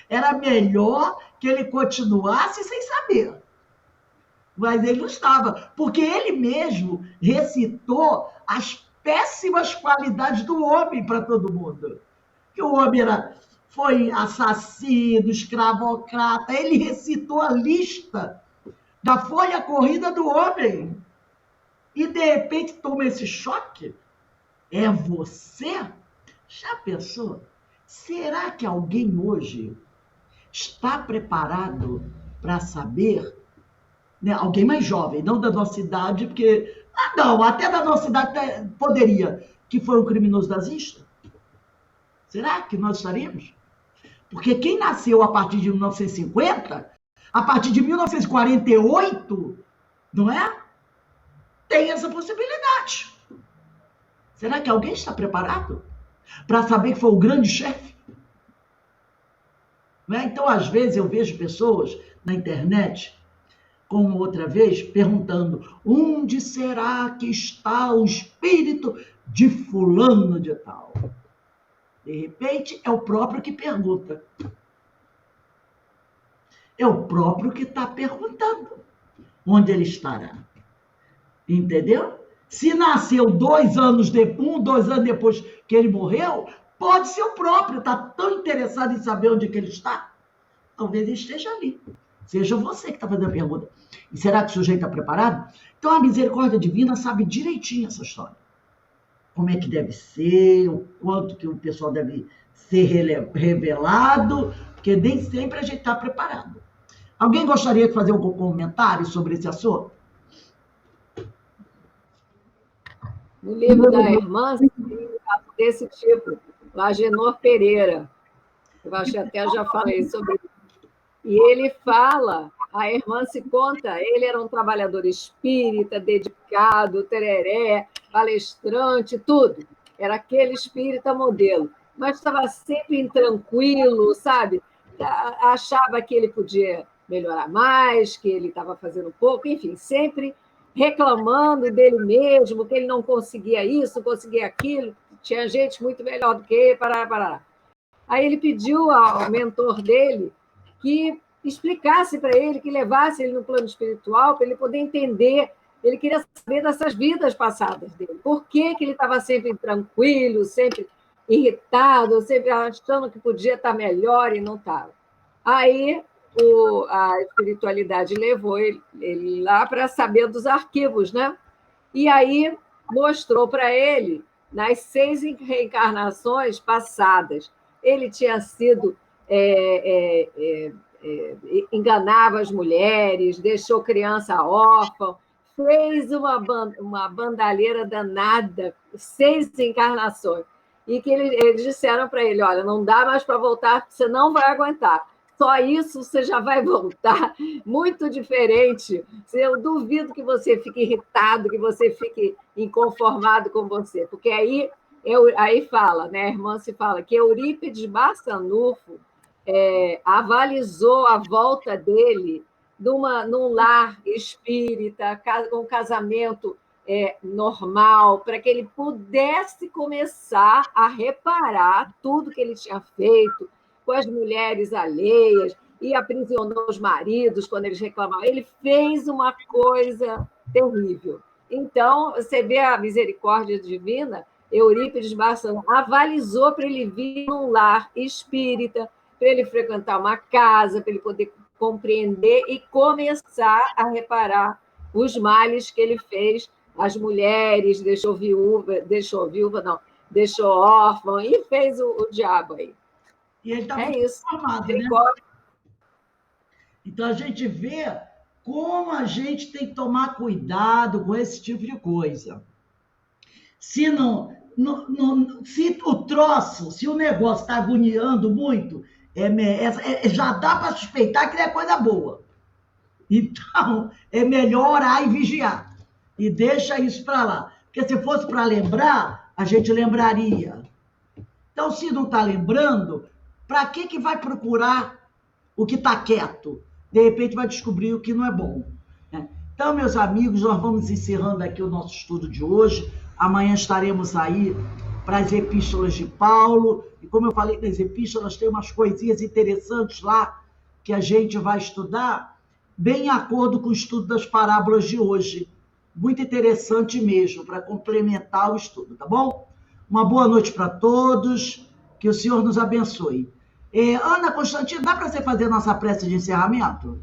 Era melhor que ele continuasse sem saber. Mas ele não estava, porque ele mesmo recitou as péssimas qualidades do homem para todo mundo. Que o homem foi assassino, escravocrata, ele recitou a lista da folha corrida do homem. E de repente toma esse choque. É você? Já pensou? Será que alguém hoje está preparado para saber, né? Alguém mais jovem, não da nossa idade, porque... não, até da nossa idade poderia, que foi um criminoso nazista? Será que nós estaríamos? Porque quem nasceu a partir de 1950, a partir de 1948, não é? Tem essa possibilidade. Será que alguém está preparado para saber que foi o grande chefe? Né? Então, às vezes, eu vejo pessoas na internet, como outra vez, perguntando, onde será que está o espírito de fulano de tal? De repente, é o próprio que pergunta. É o próprio que está perguntando onde ele estará. Entendeu? Se nasceu 2 anos depois, 2 anos depois que ele morreu, pode ser o próprio, está tão interessado em saber onde que ele está. Talvez ele esteja ali. Seja você que está fazendo a pergunta. E será que o sujeito está preparado? Então a misericórdia divina sabe direitinho essa história. Como é que deve ser, o quanto que o pessoal deve ser revelado, porque nem sempre a gente está preparado. Alguém gostaria de fazer algum comentário sobre esse assunto? No livro da irmã, tem um caso desse tipo, o Agenor Pereira. Eu acho que até já falei sobre isso. E ele fala, a irmã se conta, ele era um trabalhador espírita, dedicado, tereré, palestrante, tudo. Era aquele espírita modelo. Mas estava sempre intranquilo, sabe? Achava que ele podia melhorar mais, que ele estava fazendo pouco, enfim, sempre reclamando dele mesmo, que ele não conseguia isso, não conseguia aquilo, tinha gente muito melhor do que ele, parará. Aí ele pediu ao mentor dele que explicasse para ele, que levasse ele no plano espiritual, para ele poder entender. Ele queria saber dessas vidas passadas dele. Por que ele estava sempre tranquilo, sempre irritado, sempre achando que podia estar melhor e não estava. Aí a espiritualidade levou ele lá para saber dos arquivos, né? E aí mostrou para ele, nas 6 reencarnações passadas, ele tinha sido... enganava as mulheres, deixou criança órfã, fez uma bandalheira danada, 6 encarnações. E que eles disseram para ele, olha, não dá mais para voltar, você não vai aguentar. Só isso você já vai voltar muito diferente. Eu duvido que você fique irritado, que você fique inconformado com você, porque aí fala, né? A irmã se fala que Eurípides Barçanufo avalizou a volta dele num lar espírita, um casamento normal, para que ele pudesse começar a reparar tudo que ele tinha feito com as mulheres alheias e aprisionou os maridos quando eles reclamavam. Ele fez uma coisa terrível. Então, você vê a misericórdia divina, Eurípides Barçanufo avalizou para ele vir num lar espírita, para ele frequentar uma casa, para ele poder compreender e começar a reparar os males que ele fez às mulheres, deixou órfã e fez o diabo aí. E ele está muito formado, né? Então a gente vê como a gente tem que tomar cuidado com esse tipo de coisa. Se se o negócio está agoniando muito, já dá para suspeitar que não é coisa boa. Então, é melhor orar e vigiar. E deixa isso para lá. Porque se fosse para lembrar, a gente lembraria. Então, se não está lembrando, para que vai procurar o que está quieto? De repente vai descobrir o que não é bom. Então, meus amigos, nós vamos encerrando aqui o nosso estudo de hoje. Amanhã estaremos aí para as epístolas de Paulo. E como eu falei nas epístolas, tem umas coisinhas interessantes lá que a gente vai estudar, bem em acordo com o estudo das parábolas de hoje. Muito interessante mesmo, para complementar o estudo, tá bom? Uma boa noite para todos, que o Senhor nos abençoe. Ana Constantino, dá para você fazer nossa prece de encerramento?